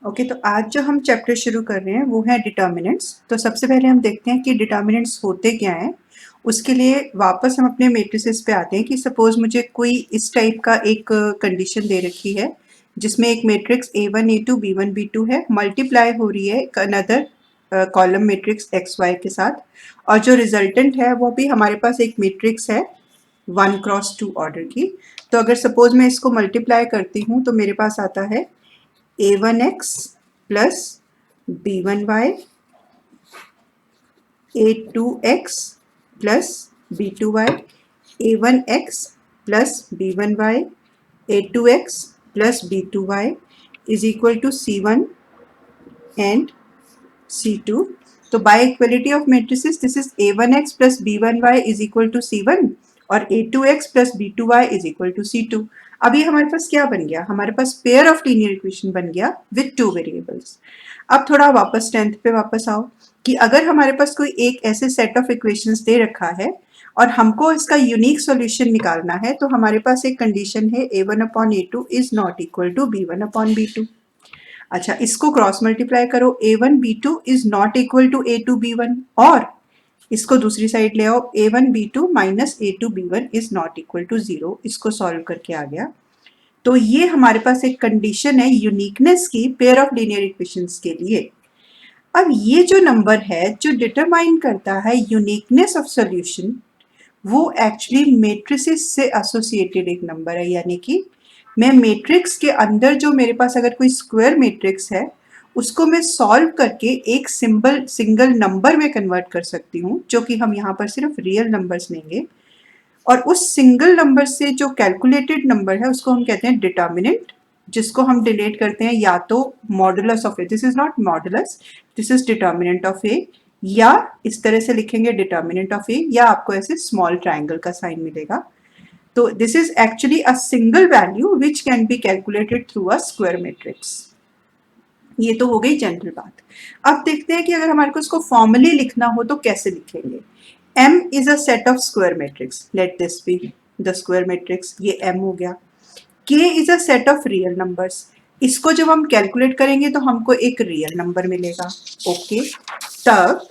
Okay, तो आज जो हम चैप्टर शुरू कर रहे हैं वो है डिटर्मिनेंट्स। तो सबसे पहले हम देखते हैं कि डिटर्मिनेंट्स होते क्या हैं। उसके लिए वापस हम अपने मैट्रिसेस पे आते हैं कि सपोज मुझे कोई इस टाइप का एक कंडीशन दे रखी है जिसमें एक matrix A1 A2 B1 B2 है, मल्टीप्लाई हो रही है अनदर कॉलम मैट्रिक्स XY के साथ, और जो रिजल्टेंट है वो भी हमारे पास एक मैट्रिक्स है 1x2 ऑर्डर की। तो अगर सपोज मैं इसको मल्टीप्लाई करती हूँ तो मेरे पास आता है A1x plus B1y, A2x plus B2y, A1x plus B1y, A2x plus B2y is equal to C1 and C2. तो bye equality of matrices this is A1x plus B1y is equal to C1 और A2x plus B2y is equal to C2। अब ये हमारे पास क्या बन गया? हमारे पास pair of linear equation बन गया विद टू वेरिएबल्स। अब थोड़ा वापस टेंथ पे वापस आओ कि अगर हमारे पास कोई एक ऐसे सेट ऑफ इक्वेशंस दे रखा है और हमको इसका यूनिक सॉल्यूशन निकालना है, तो हमारे पास एक कंडीशन है A1/A2 is not equal to B1/B2। अच्छा, इसको क्रॉस मल्टीप्लाई करो, A1 B2 is not equal to A2 B1, और इसको दूसरी साइड ले आओ, A1 B2 minus A2 B1 is not equal to 0। इसको सॉल्व करके आ गया। तो ये हमारे पास एक कंडीशन है यूनिकनेस की पेयर ऑफ लीनियर इक्वेशंस के लिए। अब ये जो नंबर है जो डिटरमाइन करता है यूनिकनेस ऑफ सॉल्यूशन, वो एक्चुअली मैट्रिसेस से एसोसिएटेड एक नंबर है। यानी कि मैं मैट्रिक्स के अंदर जो मेरे पास अगर कोई स्क्वायर मैट्रिक्स है उसको मैं सॉल्व करके एक सिंगल नंबर में कन्वर्ट कर सकती हूँ, जो कि हम यहाँ पर सिर्फ रियल नंबर्स लेंगे, और उस सिंगल नंबर से जो कैलकुलेटेड नंबर है उसको हम कहते हैं डिटर्मिनेंट, जिसको हम डिनोट करते हैं या तो modulus of A, this is not modulus, this is determinant of A, या इस तरह से लिखेंगे डिटर्मिनेंट ऑफ ए, या आपको ऐसे स्मॉल ट्राइंगल का साइन मिलेगा। तो this is actually a single value which can be calculated through a square matrix. ये तो हो गई जनरल बात। अब देखते हैं कि अगर हमारे को इसको फॉर्मली लिखना हो तो कैसे लिखेंगे। M is a set of square matrix. Let this be the square matrix. ये M हो गया। K is a set of real numbers. इसको जब हम कैलकुलेट करेंगे तो हमको एक रियल नंबर मिलेगा। ओके, तब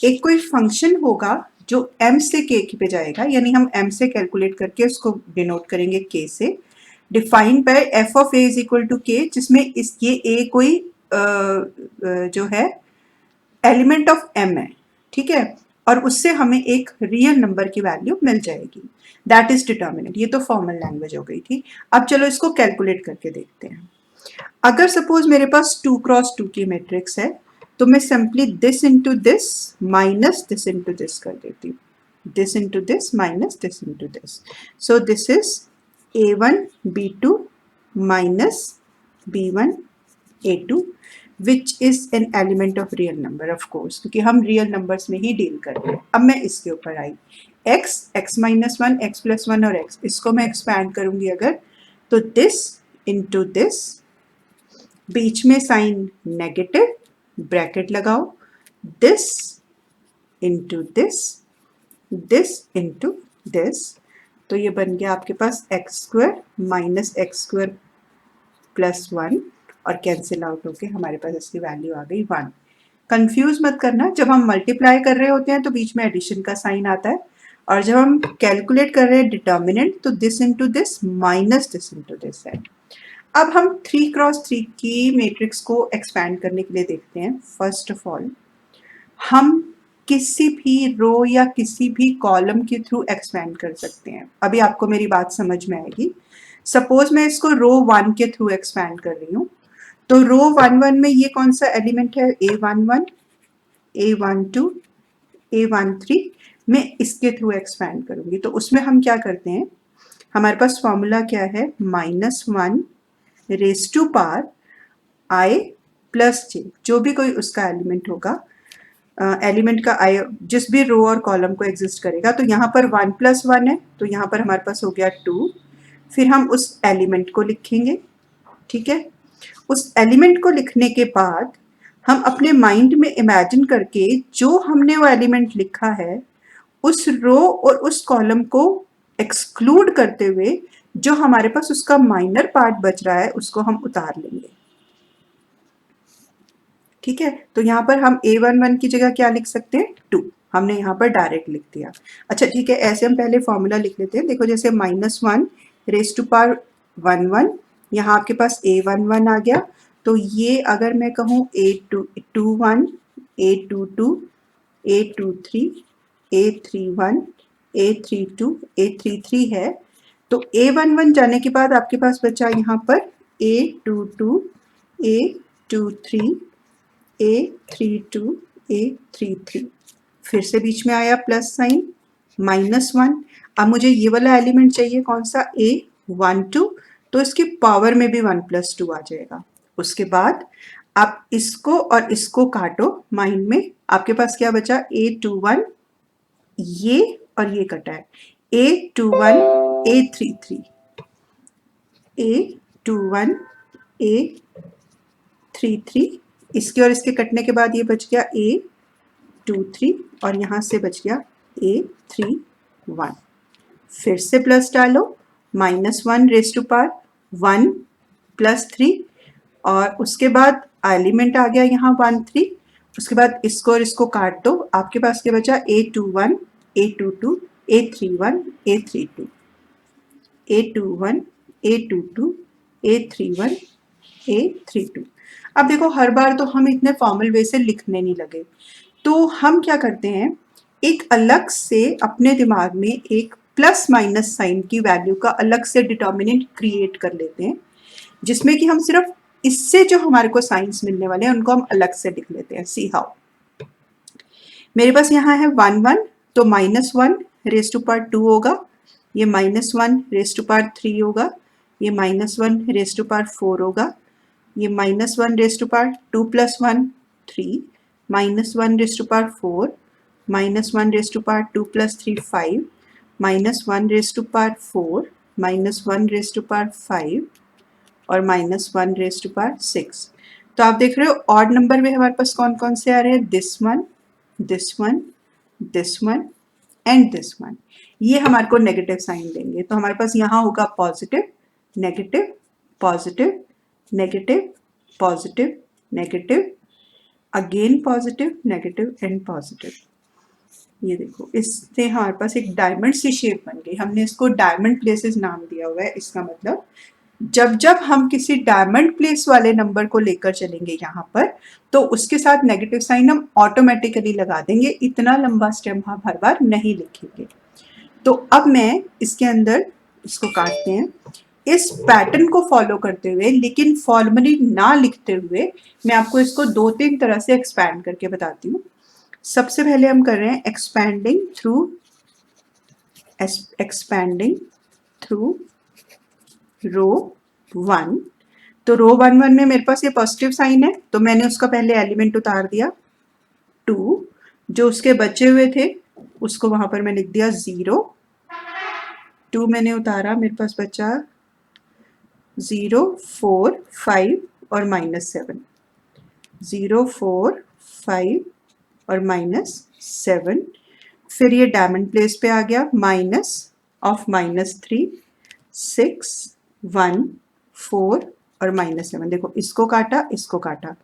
एक कोई फंक्शन होगा जो M से K पे जाएगा, यानी हम M से कैलकुलेट करके उसको डिनोट करेंगे K से, defined by f of a is equal to k, जिसमें इस ये a कोई जो है एलिमेंट ऑफ m है, ठीक है, और उससे हमें एक रियल नंबर की वैल्यू मिल जाएगी। That is determinant. ये तो फॉर्मल लैंग्वेज हो गई थी। अब चलो इसको कैलकुलेट करके देखते हैं। अगर सपोज मेरे पास 2x2 की मैट्रिक्स है तो मैं simply this into this minus this into this कर देती हूँ, this into this minus this into this. So this is A1 B2 minus B1 A2 which is an element of real number, of course, क्योंकि हम real numbers में ही deal कर रहे हैं। अब मैं इसके ऊपर आई, x, x-1, x+1 और x, इसको मैं एक्सपैंड करूंगी अगर, तो दिस इंटू दिस, बीच में साइन नेगेटिव, ब्रैकेट लगाओ, this into this into this, तो ये बन गया आपके पास x² माइनस x² प्लस 1, और कैंसिल आउट होके हमारे पास इसकी वैल्यू आ गई 1। कंफ्यूज मत करना, जब हम मल्टीप्लाई कर रहे होते हैं तो बीच में एडिशन का साइन आता है, और जब हम कैलकुलेट कर रहे हैं डिटर्मिनेंट तो this into this minus this into this है। अब हम 3x3 की मैट्रिक्स को एक्सपैंड करने के लिए देखते हैं। फर्स्ट ऑफ ऑल हम किसी भी रो या किसी भी कॉलम के थ्रू एक्सपैंड कर सकते हैं। अभी आपको मेरी बात समझ में आएगी। सपोज मैं इसको रो 1 के थ्रू एक्सपैंड कर रही हूँ, तो रो 1 में ये कौन सा एलिमेंट है? A11, A12, A13, मैं इसके थ्रू एक्सपैंड करूंगी। तो उसमें हम क्या करते हैं, हमारे पास फॉर्मूला क्या है, -1 raise to power i plus j, जो भी कोई उसका एलिमेंट होगा, एलिमेंट का आई जिस भी रो और कॉलम को एग्जिस्ट करेगा। तो यहाँ पर 1 + 1 है, तो यहाँ पर हमारे पास हो गया 2, फिर हम उस एलिमेंट को लिखेंगे, ठीक है। उस एलिमेंट को लिखने के बाद हम अपने माइंड में इमेजिन करके जो हमने वो एलिमेंट लिखा है उस रो और उस कॉलम को एक्सक्लूड करते हुए जो हमारे पास उसका माइनर पार्ट बच रहा है उसको हम उतार लेंगे। ठीक है, तो यहाँ पर हम a11 की जगह क्या लिख सकते हैं, 2। हमने यहाँ पर डायरेक्ट लिख दिया। अच्छा ठीक है, ऐसे हम पहले फॉर्मूला लिख लेते हैं। देखो जैसे -1 रेज़ टू पावर 11, यहाँ आपके पास a11 आ गया। तो ये अगर मैं कहूँ a21, a22, a23, a31, a32, a33 है, तो a11 जाने के बाद आपके पास बचा यहाँ पर a22, a23, a32, a33। फिर से बीच में आया प्लस साइन, -1। अब मुझे ये वाला एलिमेंट चाहिए, कौन सा, a12, तो इसकी पावर में भी 1 + 2 आ जाएगा। उसके बाद आप इसको और इसको काटो माइंड में, आपके पास क्या बचा, a21, ये और ये कटा है, a21, a33, a21, a33, इसके और इसके कटने के बाद ये बच गया a23 और यहाँ से बच गया a31। फिर से प्लस डालो, -1 रेज़ टू पावर 1 + 3 और उसके बाद एलिमेंट आ गया यहाँ 1 3। उसके बाद इसको और इसको काट दो, आपके पास क्या बचा, a21, a22, a31, a32, a21, a22, a31, a32। अब देखो हर बार तो हम इतने फॉर्मल वे से लिखने नहीं लगे, तो हम क्या करते हैं, एक अलग से अपने दिमाग में एक प्लस माइनस साइन की वैल्यू का अलग से डिटर्मिनेंट क्रिएट कर लेते हैं, जिसमें कि हम सिर्फ इससे जो हमारे को साइंस मिलने वाले हैं उनको हम अलग से लिख लेते हैं। सी हाउ, मेरे पास यहाँ है 1 1, तो -1 रेज़ टू पावर 2 होगा, ये -1 रेज़ टू पावर 3 होगा, ये -1 रेज़ टू पावर 4 होगा, ये -1 raise to power 2 + 1 3, -1 raise to power 4, -1 raise to power 2 + 3 5, -1 raise to power 4, -1 raise to power 5 और -1 रेज़ टू पावर 6। तो आप देख रहे हो ऑड नंबर में हमारे पास कौन कौन से आ रहे हैं, this one, this one, this one and this one. ये हमारे को नेगेटिव साइन देंगे, तो हमारे पास यहाँ होगा positive, negative, positive, negative, positive, negative, again positive, negative and positive. ये देखो, इससे हमारे पास एक डायमंड सी शेप बन गई। हमने इसको डायमंड प्लेसेस नाम दिया हुआ है। इसका मतलब जब जब हम किसी डायमंड प्लेस वाले नंबर को लेकर चलेंगे यहाँ पर, तो उसके साथ नेगेटिव साइन हम ऑटोमेटिकली लगा देंगे, इतना लंबा स्टेम हम हर बार नहीं लिखेंगे। तो अब मैं इसके अंदर इसको काटते हैं, इस पैटर्न को फॉलो करते हुए लेकिन फॉर्मली ना लिखते हुए मैं आपको इसको 2-3 तरह से एक्सपैंड करके बताती हूँ। सबसे पहले हम कर रहे हैं एक्सपैंडिंग थ्रू रो 1। तो रो 1 1 में मेरे पास ये पॉजिटिव साइन है, तो मैंने उसका पहले एलिमेंट उतार दिया 2, जो उसके बचे हुए थे उसको वहां पर मैं लिख दिया 0, 2 मैंने उतारा, मेरे पास बचा 0 4 5 और -7, 0 4 5 और -7। फिर ये डायमंड प्लेस पे आ गया, माइनस ऑफ -3 6 1 4 और -7। देखो इसको काटा, इसको काटा,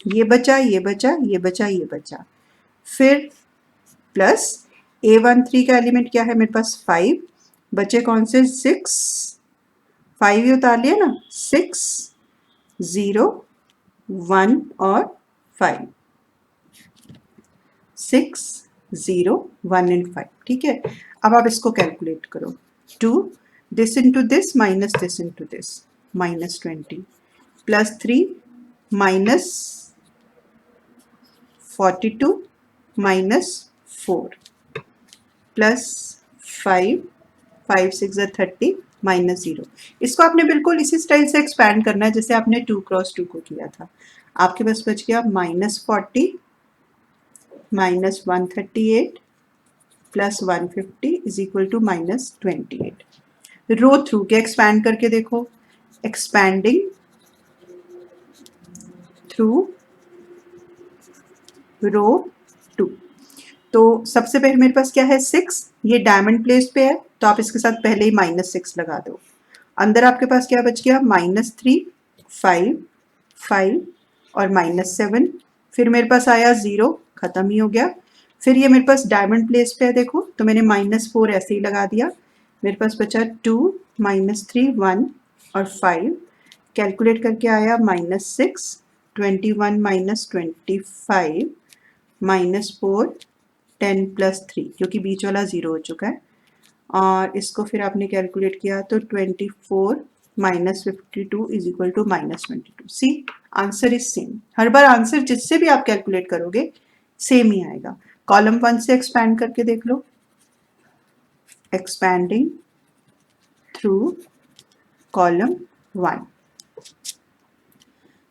ये बचा, ये बचा, ये बचा, ये बचा। फिर प्लस a13 का एलिमेंट क्या है मेरे पास, 5, बचे कौन से, 6, 5 ही उतार लिया ना, 6 0 1 और 5, 6 0 1 एंड 5। ठीक है, अब आप इसको कैलकुलेट करो, 2 this into this minus this into this, -20 +3 -42 -4 +5 5 6 30 -0। इसको आपने बिल्कुल इसी स्टाइल से एक्सपैंड करना है जैसे आपने 2 क्रॉस 2 को किया था। आपके पास बच गया -40 -138 +150 is equal to -28। Row through के एक्सपैंड करके देखो, एक्सपैंडिंग थ्रू रो 2। तो सबसे पहले मेरे पास क्या है, 6, ये डायमंड प्लेस पे है तो आप इसके साथ पहले ही -6 लगा दो। अंदर आपके पास क्या बच गया, -3 5 5 और -7। फिर मेरे पास आया 0, ख़त्म ही हो गया। फिर ये मेरे पास डायमंड प्लेस पे है देखो, तो मैंने -4 ऐसे ही लगा दिया। मेरे पास बचा 2 -3 1 और 5। कैलकुलेट करके आया -6 21 -25 -4 10 + 3, क्योंकि बीच वाला 0 हो चुका है। और इसको फिर आपने कैलकुलेट किया तो 24 -52 is equal to -22। See, answer is same. हर बार आंसर जिससे भी आप कैलकुलेट करोगे सेम ही आएगा। कॉलम 1 से एक्सपैंड करके देख लो। Expanding through column 1।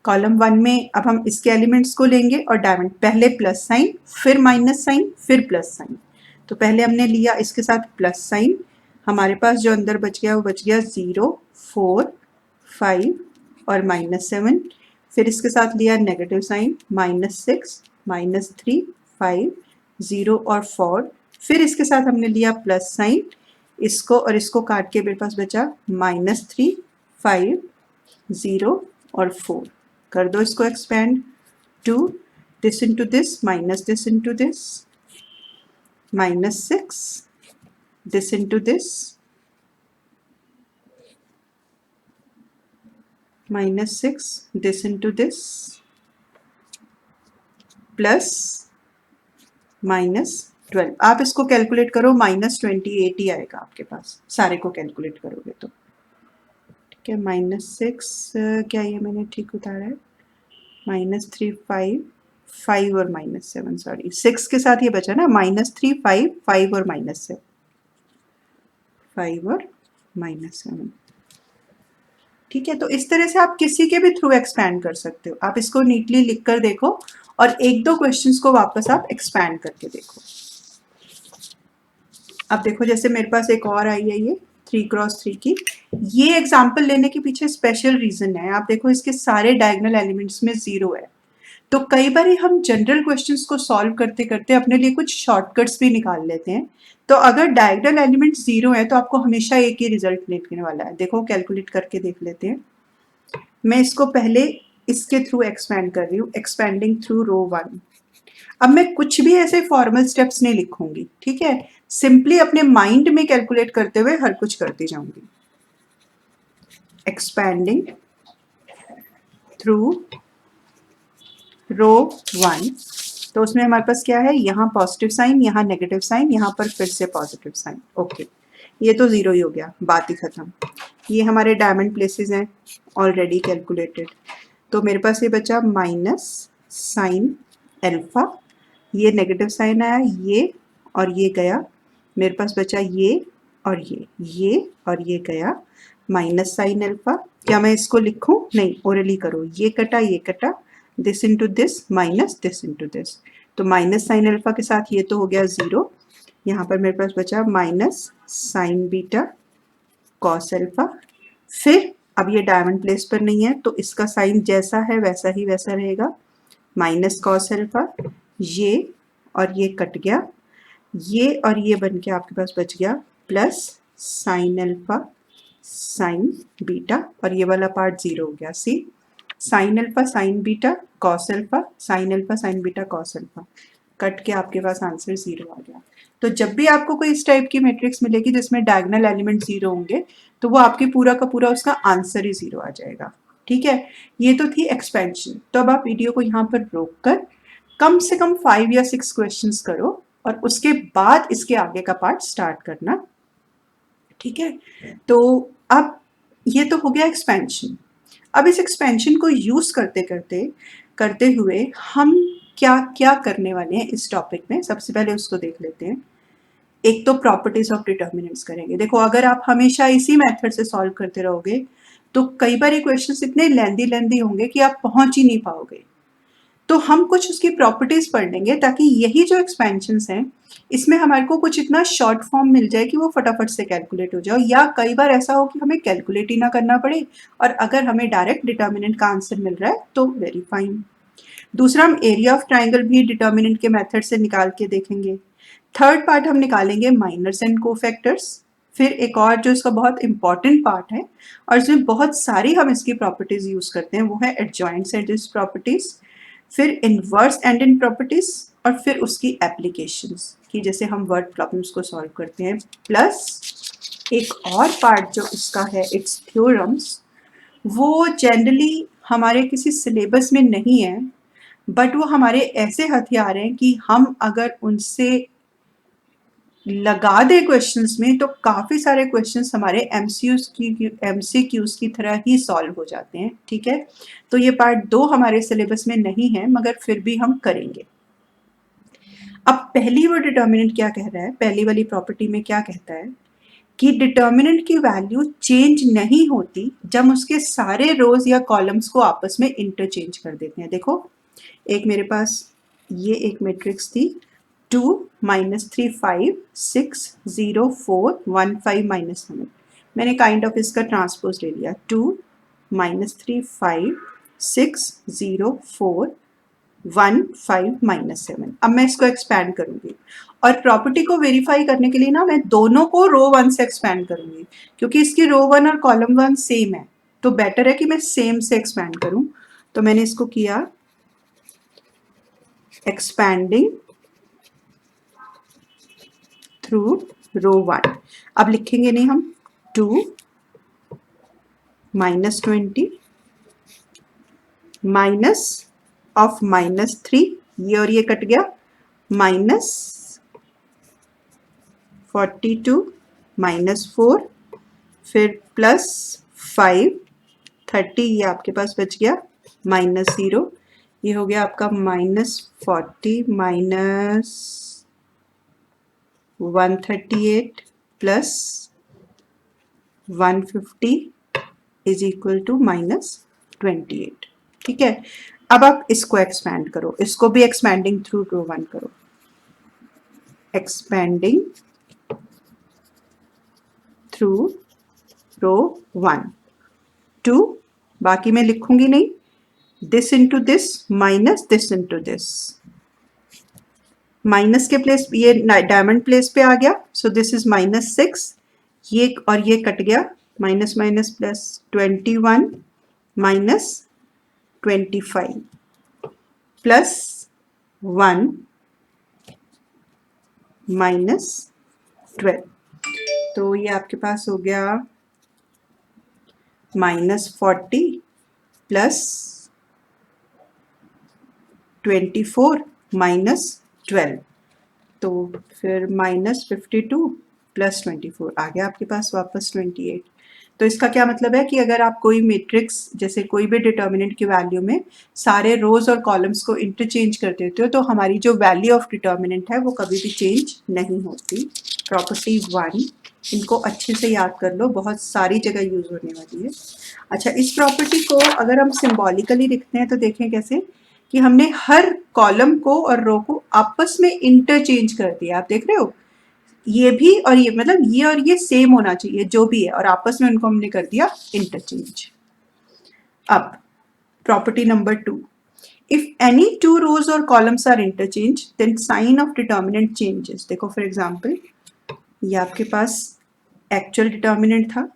कॉलम 1 में अब हम इसके एलिमेंट्स को लेंगे और डायमंड, पहले प्लस साइन, फिर माइनस साइन, फिर प्लस साइन। तो पहले हमने लिया इसके साथ प्लस साइन, हमारे पास जो अंदर बच गया वो बच गया 0 4 5 और -7। फिर इसके साथ लिया नेगेटिव साइन, -6 -3 5 0 और 4। फिर इसके साथ हमने लिया प्लस साइन, इसको और इसको काट के मेरे पास बचा -3 5 0 और 4। कर दो इसको expand, 2 this into this minus this into this, -6 this into this, -6 this into this, plus -12। आप इसको कैलकुलेट करो, -28 ही आएगा आपके पास, सारे को कैलकुलेट करोगे तो। ठीक है, -6 क्या ये मैंने ठीक उतारा है, -3 5 5 और -7, सॉरी 6 के साथ ये बचा ना, -3 5 5 और -7, 5 और -7। ठीक है, तो इस तरह से आप किसी के भी थ्रू एक्सपैंड कर सकते हो। आप इसको नीटली लिख कर देखो और एक दो क्वेश्चंस को वापस आप एक्सपैंड करके देखो। अब देखो, जैसे मेरे पास एक और आई है ये 3x3 की। ये एग्जाम्पल लेने के पीछे स्पेशल रीजन है। आप देखो इसके सारे डायगोनल एलिमेंट्स में 0 है। तो कई बार हम जनरल क्वेश्चंस को सॉल्व करते करते अपने लिए कुछ शॉर्टकट्स भी निकाल लेते हैं। तो अगर डायगोनल एलिमेंट 0 है तो आपको हमेशा एक ही रिजल्ट निकलने वाला है। देखो कैलकुलेट करके देख लेते हैं। मैं इसको पहले इसके थ्रू एक्सपैंड कर रही हूँ, एक्सपैंडिंग थ्रू रो 1। अब मैं कुछ भी ऐसे फॉर्मल स्टेप्स नहीं लिखूंगी, ठीक है, सिंपली अपने माइंड में कैलकुलेट करते हुए हर कुछ करती जाऊंगी। एक्सपैंडिंग थ्रू रो 1, तो उसमें हमारे पास क्या है, यहाँ पॉजिटिव साइन, यहाँ नेगेटिव साइन, यहाँ पर फिर से पॉजिटिव साइन। ओके, ये तो 0 ही हो गया, बात ही खत्म। ये हमारे डायमंड प्लेसेस हैं ऑलरेडी कैलकुलेटेड। तो मेरे पास ये बचा माइनस साइन अल्फा, ये नेगेटिव साइन आया, ये और ये गया। मेरे पास बचा ये और ये और ये गया, माइनस साइन अल्फा। क्या मैं इसको लिखूं? नहीं, ओरली करो। ये कटा, this into this minus this into this. तो माइनस साइन अल्फा के साथ ये तो हो गया 0। यहाँ पर मेरे पास बचा minus sign beta cos alpha. फिर अब ये डायमंड प्लेस पर नहीं है तो इसका साइन जैसा है वैसा ही वैसा रहेगा, माइनस कॉस अल्फा। ये और ये कट गया, ये और ये बन के आपके पास बच गया plus sine alpha sine beta, और ये वाला पार्ट 0 हो गया। See, sine alpha sine beta cos alpha, sine alpha sine beta cos alpha, cut के आपके पास आंसर 0 आ गया। तो जब भी आपको कोई इस टाइप की मैट्रिक्स मिलेगी जिसमें डायगोनल एलिमेंट 0 होंगे तो वो आपके पूरा का पूरा उसका आंसर ही 0 आ जाएगा। ठीक है, ये तो थी एक्सपेंशन। तो अब आप वीडियो को यहाँ पर रोक कर कम से कम 5 या 6 क्वेश्चंस करो और उसके बाद इसके आगे का पार्ट स्टार्ट करना। ठीक है, तो अब ये तो हो गया एक्सपेंशन। अब इस एक्सपेंशन को यूज करते हुए हम क्या क्या करने वाले हैं इस टॉपिक में, सबसे पहले उसको देख लेते हैं। एक तो प्रॉपर्टीज ऑफ डिटर्मिनेंट्स करेंगे। देखो, अगर आप हमेशा इसी मेथड से सॉल्व करते रहोगे तो कई बार ये क्वेश्चंस इतने लेंदी होंगे कि आप पहुंच ही नहीं पाओगे। तो हम कुछ उसकी प्रॉपर्टीज पढ़ लेंगे ताकि यही जो एक्सपेंशंस हैं इसमें हमारे को कुछ इतना शॉर्ट फॉर्म मिल जाए कि वो फटाफट से कैलकुलेट हो जाए, या कई बार ऐसा हो कि हमें कैलकुलेट ही ना करना पड़े और अगर हमें डायरेक्ट डिटर्मिनेंट का आंसर मिल रहा है तो वेरी फाइन। दूसरा, हम एरिया ऑफ ट्राइंगल भी डिटर्मिनेंट के मेथड से निकाल के देखेंगे। थर्ड पार्ट हम निकालेंगे माइनर्स एंड कोफैक्टर्स। फिर एक और जो इसका बहुत इंपॉर्टेंट पार्ट है और इसमें बहुत सारी हम इसकी प्रॉपर्टीज यूज करते हैं वो है एडजॉइंट एडिस प्रॉपर्टीज। फिर इनवर्स एंड इन प्रॉपर्टीज और फिर उसकी एप्लीकेशंस कि जैसे हम वर्ड प्रॉब्लम्स को सॉल्व करते हैं, प्लस एक और पार्ट जो उसका है इट्स थ्योरम्स, वो जनरली हमारे किसी सिलेबस में नहीं है, बट वो हमारे ऐसे हथियार हैं कि हम अगर उनसे लगा दे क्वेश्चंस में तो काफ़ी सारे क्वेश्चंस हमारे एमसीक्यूज की तरह ही सॉल्व हो जाते हैं। ठीक है, तो ये पार्ट 2 हमारे सिलेबस में नहीं है, मगर फिर भी हम करेंगे। अब पहली वो डिटर्मिनेंट क्या कह रहा है, पहली वाली प्रॉपर्टी में क्या कहता है कि डिटर्मिनेंट की वैल्यू चेंज नहीं होती जब उसके सारे रोज या कॉलम्स को आपस में इंटरचेंज कर देते हैं। देखो, एक मेरे पास ये एक मैट्रिक्स थी 2 -3 5 6 0 4 1 5 -7। मैंने काइंड ऑफ इसका ट्रांसपोज ले लिया 2 -3 5 6 0 4 1 5 -7। अब मैं इसको एक्सपैंड करूंगी और प्रॉपर्टी को वेरीफाई करने के लिए ना मैं दोनों को रो 1 से एक्सपैंड करूंगी, क्योंकि इसकी रो 1 और कॉलम 1 सेम है, तो बेटर है कि मैं सेम से एक्सपैंड करूं। तो मैंने इसको किया एक्सपैंडिंग थ्रू रो 1। अब लिखेंगे नहीं हम 2 -20 माइनस ऑफ -3, ये और ये कट गया, -42 -4, फिर +5 30, ये आपके पास बच गया -0, ये हो गया आपका -40 -138 प्लस 150 इज इक्वल टू -28। ठीक है, अब आप इसको एक्सपैंड करो, इसको भी एक्सपैंडिंग थ्रू रो 1 करो, एक्सपैंडिंग थ्रू रो 1 2, बाकी मैं लिखूंगी नहीं, this into this minus this into this, minus के प्लेस ये डायमंड प्लेस पे आ गया, सो दिस इज -6, ये और ये कट गया, माइनस माइनस प्लस 21 -25 प्लस 1 -12, तो ये आपके पास हो गया -40 प्लस 24 -12, तो फिर -52 प्लस 24 आ गया आपके पास वापस 28। तो इसका क्या मतलब है कि अगर आप कोई मैट्रिक्स जैसे कोई भी डिटर्मिनेंट की वैल्यू में सारे रोज और कॉलम्स को इंटरचेंज कर देते हो तो हमारी जो वैल्यू ऑफ डिटर्मिनेंट है वो कभी भी चेंज नहीं होती। प्रॉपर्टी 1, इनको अच्छे से याद कर लो, बहुत सारी जगह यूज होने वाली है। अच्छा, इस प्रॉपर्टी को अगर हम सिंबॉलिकली लिखते हैं तो देखें कैसे कि हमने हर कॉलम को और रो को आपस में इंटरचेंज कर दिया। आप देख रहे हो, ये भी और ये, मतलब ये और ये सेम होना चाहिए जो भी है, और आपस में उनको हमने कर दिया इंटरचेंज। अब property number 2, if any two rows or columns are interchanged then sign of determinant changes। देखो फॉर एग्जांपल ये आपके पास एक्चुअल डिटर्मिनेंट था,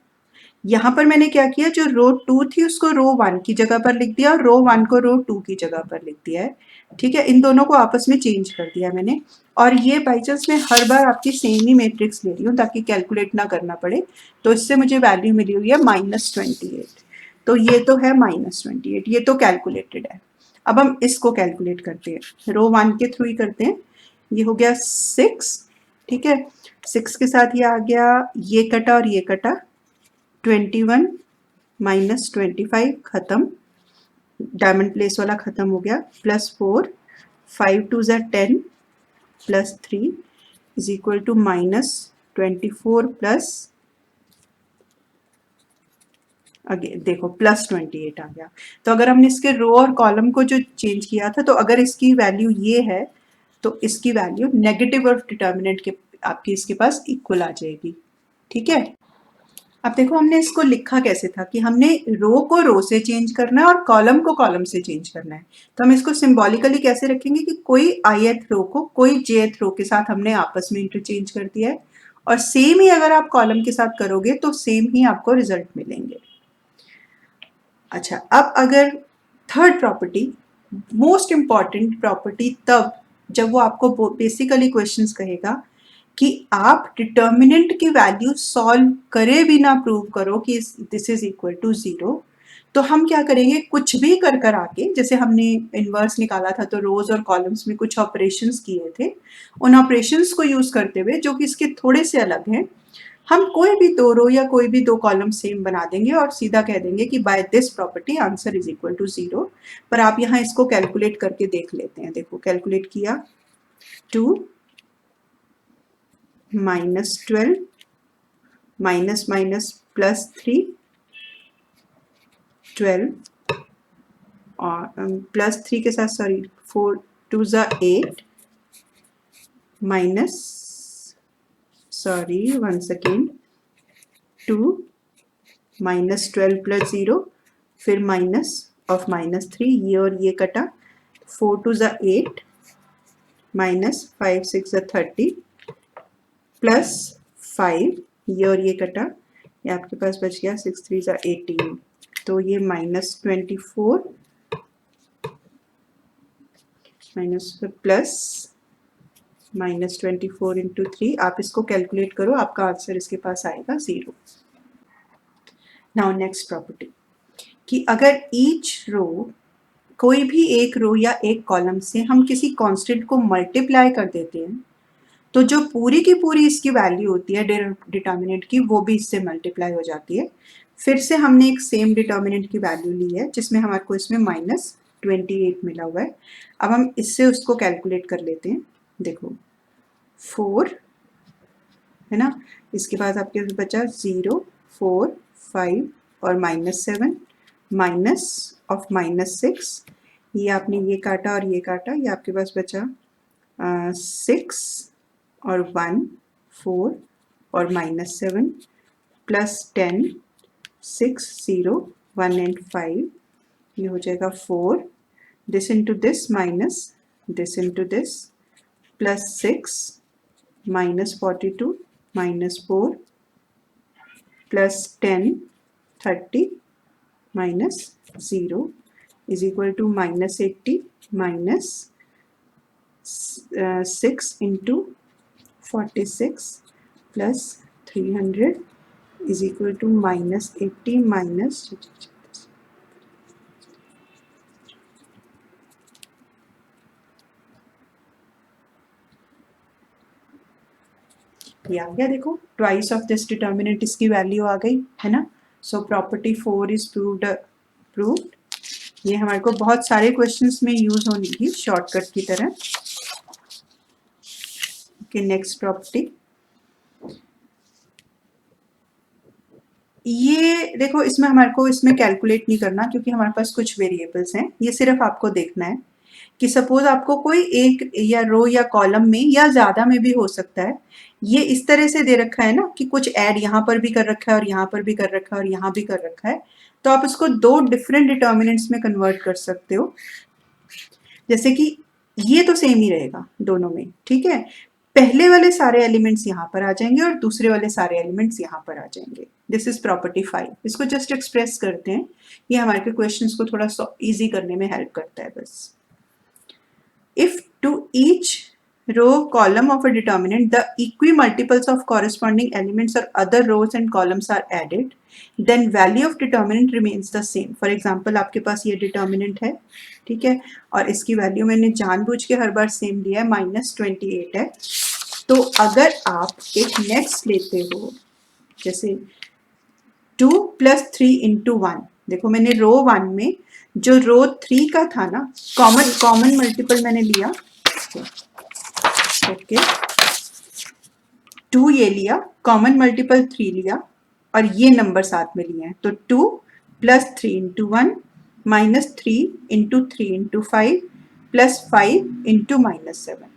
यहाँ पर मैंने क्या किया, जो रो 2 थी उसको रो 1 की जगह पर लिख दिया और रो 1 को रो 2 की जगह पर लिख दिया है। ठीक है, इन दोनों को आपस में चेंज कर दिया मैंने, और ये बाई चांस मैं हर बार आपकी सेम ही मैट्रिक्स ले रही हूँ ताकि कैलकुलेट ना करना पड़े, तो इससे मुझे वैल्यू मिली हुई है -28। तो ये तो है -28, ये तो कैलकुलेटेड है। अब हम इसको कैलकुलेट करते हैं, रो 1 के थ्रू ही करते हैं। ये हो गया 6, ठीक है, 6 के साथ ये आ गया, ये कटा और ये कटा, 21 -25 खत्म, डायमंड प्लेस वाला खत्म हो गया, +4 5 2 ज़ा 10 plus 3 is equal to -24 plus, again देखो +28 आ गया। तो अगर हमने इसके रो और कॉलम को जो चेंज किया था, तो अगर इसकी वैल्यू ये है तो इसकी वैल्यू नेगेटिव ऑफ डिटर्मिनेंट के आपकी इसके पास इक्वल आ जाएगी। ठीक है, अब देखो हमने इसको लिखा कैसे था कि हमने रो को रो से चेंज करना है और कॉलम को कॉलम से चेंज करना है। तो हम इसको सिंबॉलिकली कैसे रखेंगे कि कोई ith रो को कोई jth रो के साथ हमने आपस में इंटरचेंज कर दिया है, और सेम ही अगर आप कॉलम के साथ करोगे तो सेम ही आपको रिजल्ट मिलेंगे। अच्छा, अब अगर third property most important property तब जब वो आपको बेसिकली क्वेश्चंस कहेगा कि आप डिटर्मिनेंट की वैल्यू सॉल्व करे बिना प्रूव करो कि दिस इज इक्वल टू 0, तो हम क्या करेंगे, कुछ भी कर आके, जैसे हमने इन्वर्स निकाला था तो रोज और कॉलम्स में कुछ ऑपरेशंस किए थे, उन ऑपरेशंस को यूज करते हुए जो कि इसके थोड़े से अलग हैं, हम कोई भी दो रो या कोई भी दो कॉलम सेम बना देंगे और सीधा कह देंगे कि by this property answer is equal to 0। पर आप यहाँ इसको कैलकुलेट करके देख लेते हैं। देखो कैलकुलेट किया, 2 माइनस 12 माइनस माइनस प्लस 3, 12 और प्लस 3 के साथ सॉरी 4 2 ज़ा 8 minus sorry 1 second 2 minus 12 plus 0 फिर माइनस ऑफ माइनस 3, ये और ये कटा, 4 2 ज़ा 8 माइनस 5 6 ज़ा 30 प्लस 5, ये और ये कटा, ये आपके पास बच गया 6 3 ज़ा 18, तो ये minus 24 minus plus minus 24 into 3, आप इसको कैलकुलेट करो, आपका आंसर इसके पास आएगा 0। नाउ नेक्स्ट प्रॉपर्टी कि अगर ईच रो, कोई भी एक रो या एक कॉलम से हम किसी कांस्टेंट को मल्टीप्लाई कर देते हैं तो जो पूरी की पूरी इसकी वैल्यू होती है डिटर्मिनेंट की, वो भी इससे मल्टीप्लाई हो जाती है। फिर से हमने एक सेम डिटर्मिनेंट की वैल्यू ली है जिसमें हमारे को इसमें माइनस 28 मिला हुआ है। अब हम इससे उसको कैलकुलेट कर लेते हैं। देखो 4 है ना, इसके बाद आपके बचा 0 4 5 और माइनस 7 माइनस ऑफ माइनस 6, ये आपने ये काटा और ये काटा, ये आपके पास बचा 6 और 1 4 और माइनस 7 प्लस 10 6 0 1 एंड 5, ये हो जाएगा 4, this into this minus this into this plus 6 minus 42 minus 4 plus 10 30 minus 0 is equal to minus 80 minus 6 into 46 plus 300 is equal to minus 80 minus, ये आ गया। देखो ट्वाइस ऑफ दिस डिटर्मिनेंट, इसकी value आ गई है ना। So property 4 is proved. ये हमारे को बहुत सारे क्वेश्चंस में यूज होने की शॉर्टकट की तरह। ओके नेक्स्ट प्रॉपर्टी, ये देखो इसमें हमारे को इसमें कैलकुलेट नहीं करना क्योंकि हमारे पास कुछ वेरिएबल्स हैं, ये सिर्फ आपको देखना है कि सपोज आपको कोई एक या रो या कॉलम में या ज़्यादा में भी हो सकता है, ये इस तरह से दे रखा है ना कि कुछ ऐड यहाँ पर भी कर रखा है और यहाँ पर भी कर रखा है और यहाँ भी कर रखा है, तो आप इसको दो डिफरेंट डिटर्मिनेंट्स में कन्वर्ट कर सकते हो। जैसे कि ये तो सेम ही रहेगा दोनों में, ठीक है, पहले वाले सारे एलिमेंट्स यहाँ पर आ जाएंगे और दूसरे वाले सारे एलिमेंट्स यहाँ पर आ जाएंगे। This is property 5। इसको जस्ट एक्सप्रेस करते हैं, ये हमारे क्वेश्चंस को थोड़ा इजी करने में हेल्प करता है बस। If to each row column of a determinant the equimultiples of corresponding elements or other rows and columns are added, then value of determinant remains the same. For example आपके पास ये determinant है, ठीक है, और इसकी वैल्यू मैंने जानबूझ के हर बार सेम दिया है, -28 है। तो अगर आप एक नेक्स्ट लेते हो, जैसे 2 + 3 × 1, देखो मैंने रो 1 में जो रो 3 का था ना, कॉमन मल्टीपल मैंने लिया, ओके 2 ये लिया, कॉमन मल्टीपल 3 लिया और ये नंबर साथ में लिए हैं, तो 2 + 3 × 1 -3 × 3 × 5 +5 × -7,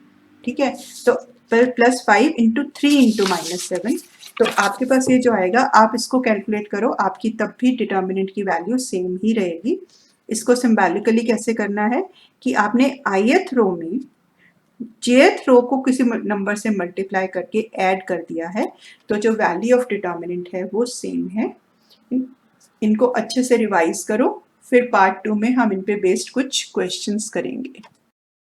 ठीक है, तो +5 × 3 × -7, तो आपके पास ये जो आएगा आप इसको कैलकुलेट करो, आपकी तब भी डिटर्मिनेंट की वैल्यू सेम ही रहेगी। इसको सिंबॉलिकली कैसे करना है कि आपने ith रो में jth रो को किसी नंबर से मल्टीप्लाई करके ऐड कर दिया है, तो जो वैल्यू ऑफ डिटर्मिनेंट है वो सेम है। इनको अच्छे से रिवाइज करो, फिर पार्ट 2 में हम इन पे बेस्ड कुछ क्वेश्चंस करेंगे।